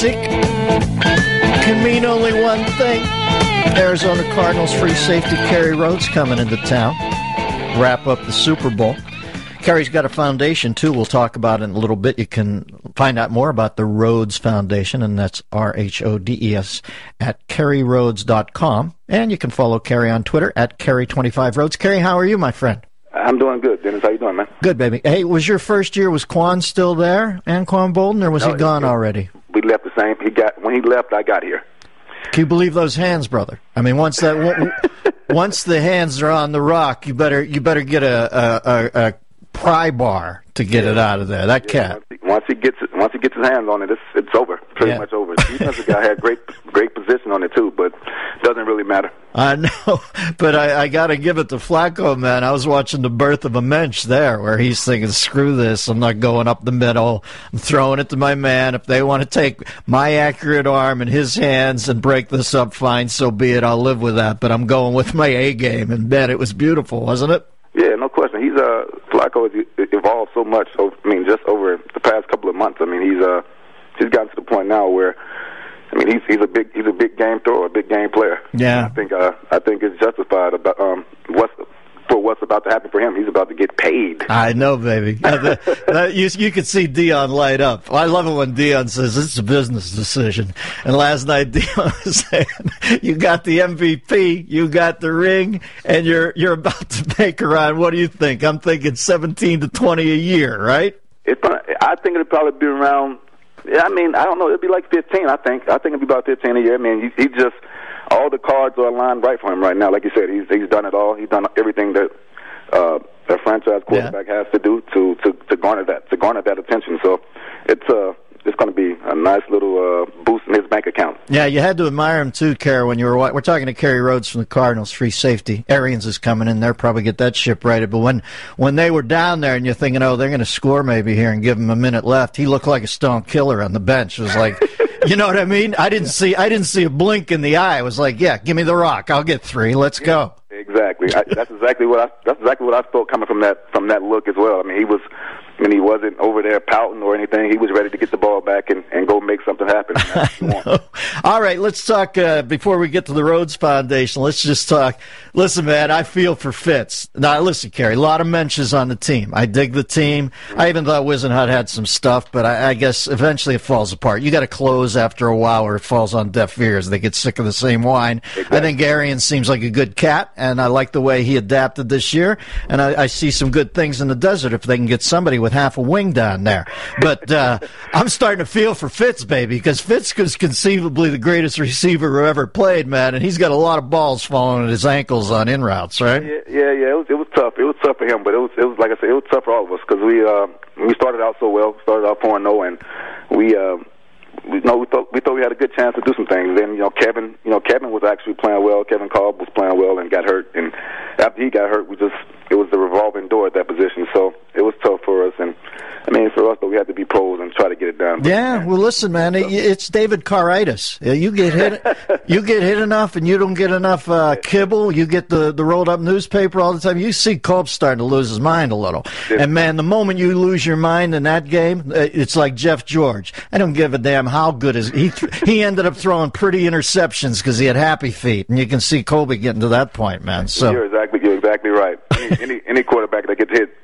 music can mean only one thing. Arizona Cardinals free safety Kerry Rhodes coming into town. Wrap up the Super Bowl. Kerry's got a foundation, too. We'll talk about it in a little bit. You can find out more about the Rhodes Foundation, and that's RHODES at KERRYRHODES.com. And you can follow Kerry on Twitter at Kerry25Rhodes. Kerry, how are you, my friend? I'm doing good, Dennis. How you doing, man? Good, baby. Hey, was your first year, was Quan still there, Anquan Bolden, or was he gone already? We left the same. When he left, I got here. Can you believe those hands, brother? I mean, once the hands are on the rock, you better get a pry bar to get it out of there. That cat. Once he gets his hands on it, it's over. Pretty much over. The defensive guy had great position on it too, but it doesn't really matter. I know, but I got to give it to Flacco, man. I was watching the birth of a mensch there, where he's thinking, "Screw this! I'm not going up the middle. I'm throwing it to my man. If they want to take my accurate arm in his hands and break this up, fine, so be it. I'll live with that. But I'm going with my A game." And man, it was beautiful, wasn't it? Yeah, no question. Flacco has evolved so much. Just over the past couple of months. He's gotten to the point now where, he's a big game thrower, a big game player. Yeah, I think it's justified about what's about to happen for him. He's about to get paid. I know, baby. You could see Dion light up. I love it when Dion says it's a business decision. And last night Dion was saying, "You got the MVP, you got the ring, and you're about to make around. What do you think?" I'm thinking 17 to 20 a year, right? I think it'll probably be around. I don't know. It'll be like 15. I think it'll be about 15 a year. He just, all the cards are aligned right for him right now. Like you said, he's done it all. He's done everything that a franchise quarterback has to do to garner that attention. So it's going to be a nice little boost in his bank account. Yeah, you had to admire him too, Kerry. When we're talking to Kerry Rhodes from the Cardinals, free safety. Arians is coming in there, probably get that ship righted. But when they were down there, and you're thinking, oh, they're going to score maybe here and give him a minute left, he looked like a stone killer on the bench. It was like, you know what I mean? I didn't see a blink in the eye. It was like, yeah, give me the rock. I'll get 3. Let's go. Exactly. That's exactly what I felt coming from that look as well. He wasn't over there pouting or anything. He was ready to get the ball back and go make something happen. All right, let's talk, before we get to the Rhodes Foundation, let's just talk. Listen, man, I feel for Fitz. Now, listen, Kerry, a lot of mentions on the team. I dig the team. I even thought Wisenhunt had some stuff, but I guess eventually it falls apart. You got to close after a while or it falls on deaf ears. They get sick of the same wine. Exactly. I think Arians seems like a good cat, and I like the way he adapted this year, and I see some good things in the desert if they can get somebody with half a wing down there. But I'm starting to feel for Fitz, baby, because Fitz is conceivably the greatest receiver who ever played, man, and he's got a lot of balls falling at his ankles on in routes, right? Yeah. It was tough. It was tough for him, but it was like I said, it was tough for all of us because we started out so well, started out 4-0, and we thought we had a good chance to do some things. Then Kevin was actually playing well. Kevin Cobb was playing well and got hurt, and after he got hurt, it was the revolving door at that position. So it was tough for us, and for us, but we had to be pros and try to get it done. Yeah, well, listen, man, it's David Carritis. You get hit enough, and you don't get enough kibble. You get the rolled up newspaper all the time. You see Cobb starting to lose his mind a little, and man, the moment you lose your mind in that game, it's like Jeff George. I don't give a damn how good he ended up throwing pretty interceptions because he had happy feet, and you can see Kobe getting to that point, man. So you're exactly right. Any quarterback that gets hit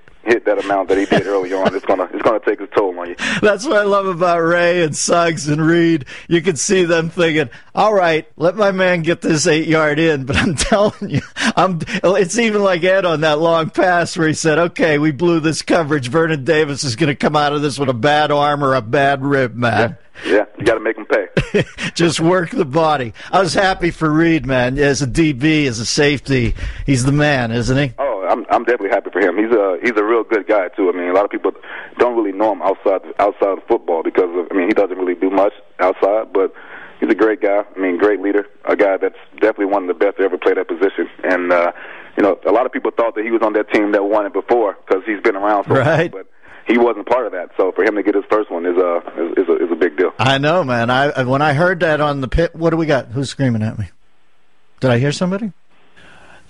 that amount that he did early on, it's gonna take its toll on you. That's what I love about Ray and Suggs and Reed. You can see them thinking, all right, let my man get this 8-yard in, but I'm telling you, it's even like Ed on that long pass where he said, okay, we blew this coverage. Vernon Davis is going to come out of this with a bad arm or a bad rib, man. Yeah, you got to make him pay. Just work the body. I was happy for Reed, man. As a DB, as a safety, he's the man, isn't he? Oh, I'm definitely happy for him. He's a real good guy too. A lot of people don't really know him outside of football because he doesn't really do much outside, but he's a great guy. Great leader, a guy that's definitely one of the best to ever play that position. And a lot of people thought that he was on that team that won it before because he's been around so long, but he wasn't part of that. So for him to get his first one is a big deal. I know, man. When I heard that on the pit, what do we got? Who's screaming at me? Did I hear somebody?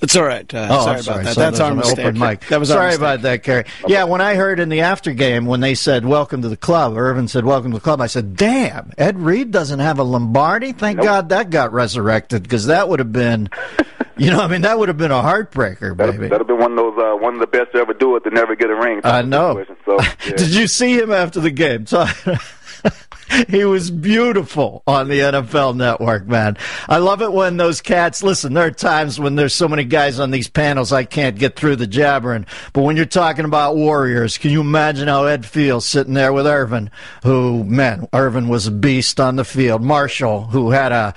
It's all right. Sorry about that. So that's our mistake. Open mic. That was sorry about that, Kerry. Yeah, when I heard in the after game when they said "Welcome to the club," Irvin said "Welcome to the club," I said, "Damn, Ed Reed doesn't have a Lombardi. Thank God that got resurrected because that would have been." That would have been a heartbreaker, baby. That'd have been one of those, one of the best to ever do it to never get a ring. I know. So, yeah. Did you see him after the game? He was beautiful on the NFL Network, man. I love it when those cats, listen, there are times when there's so many guys on these panels I can't get through the jabbering. But when you're talking about Warriors, can you imagine how Ed feels sitting there with Irvin, Irvin was a beast on the field. Marshall, who had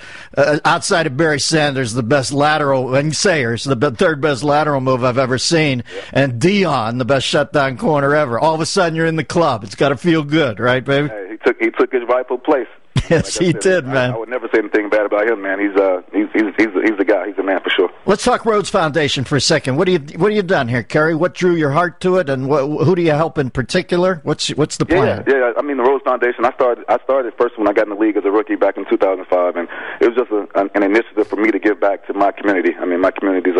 outside of Barry Sanders, the best lateral, and Sayers, the third best lateral move I've ever seen. Yeah. And Dion, the best shutdown corner ever. All of a sudden you're in the club. It's got to feel good, right, baby? Hey, he took his rightful place. Yes, he did, man. I would never say anything bad about him, man. He's the guy. He's the man for sure. Let's talk Rhodes Foundation for a second. What have you done here, Kerry? What drew your heart to it, and who do you help in particular? What's the plan? Yeah. I mean, the Rhodes Foundation. I started first when I got in the league as a rookie back in 2005, and it was just an initiative for me to give back to my community. I mean, my communities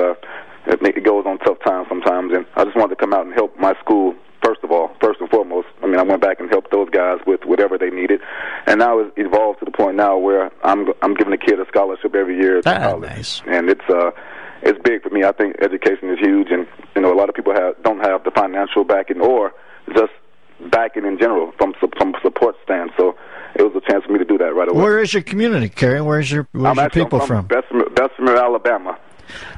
it goes on tough times sometimes, and I just wanted to come out and help my school. First and foremost, I mean, I went back and helped those guys with whatever they needed, and now it's evolved to the point now where I'm giving a kid a scholarship every year to college, nice. And it's big for me. I think education is huge, and a lot of people don't have the financial backing or just backing in general from support stand. So it was a chance for me to do that right away. Where is your community, Kerry? Where's your people from? Bessemer, Alabama.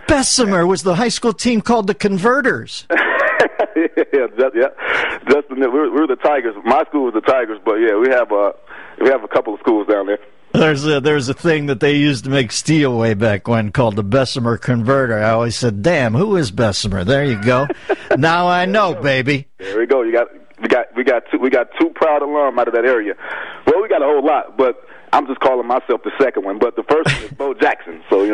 Bessemer was the high school team called the Converters. yeah. Justin, we're the Tigers. My school was the Tigers, but yeah, we have a couple of schools down there. There's a thing that they used to make steel way back when called the Bessemer Converter. I always said, "Damn, who is Bessemer?" There you go. Now I know, baby. There we go. We got two proud alum out of that area. Well, we got a whole lot, but I'm just calling myself the second one, but the first one is Bo Jackson. So we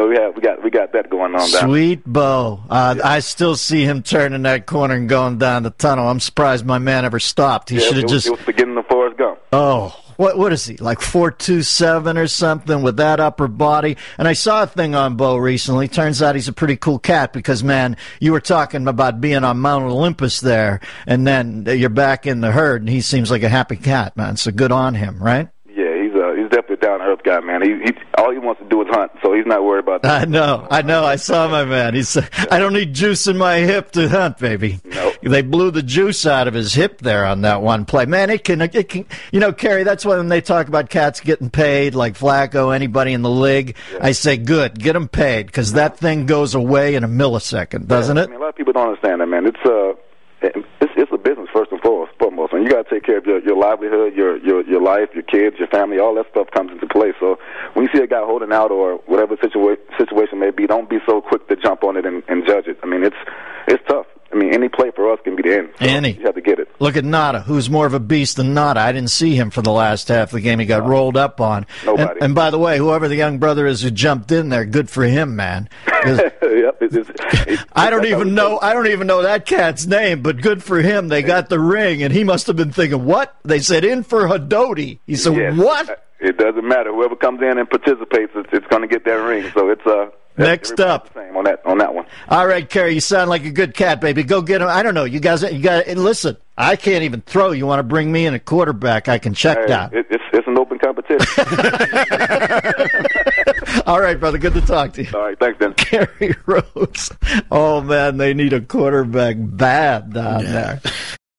got that going on. Sweet Bo. I still see him turning that corner and going down the tunnel. I'm surprised my man ever stopped. He should have just. It was beginning of Forrest Gump. Oh. What is he, like 4.27 or something with that upper body? And I saw a thing on Bo recently. Turns out he's a pretty cool cat because, man, you were talking about being on Mount Olympus there, and then you're back in the herd, and he seems like a happy cat, man. So good on him, right? Yeah, he's definitely a down-to-earth guy, man. He all he wants to do is hunt, so he's not worried about that. I know. I saw my man. He said, "I don't need juice in my hip to hunt, baby." No. They blew the juice out of his hip there on that one play. Man, it can. Kerry, that's when they talk about cats getting paid, like Flacco, anybody in the league. Yeah. I say, good, get them paid, because that thing goes away in a millisecond, doesn't it? I mean, a lot of people don't understand that, man. It's a business first and foremost, and you got to take care of your livelihood, your life, your kids, your family. All that stuff comes into play. So when you see a guy holding out or whatever situation may be, don't be so quick to jump on it and judge it. I mean, it's tough. I mean, any play for us can be the end. So you have to get it. Look at Nada, who's more of a beast than Nada. I didn't see him for the last half of the game. He got rolled up on. Nobody. And by the way, whoever the young brother is who jumped in there, good for him, man. Yep, I don't even know that cat's name, but good for him. They got the ring, and he must have been thinking, what? They said in for Hadoti. He said, yes. What? It doesn't matter. Whoever comes in and participates, it's going to get that ring. So it's next up. The same on that one. All right, Kerry, you sound like a good cat, baby. Go get him. I don't know. You got. Listen, I can't even throw. You want to bring me in a quarterback? I can check that. It's an open competition. All right, brother. Good to talk to you. All right, thanks, Ben. KERRY RHODES. Oh man, they need a quarterback bad down there.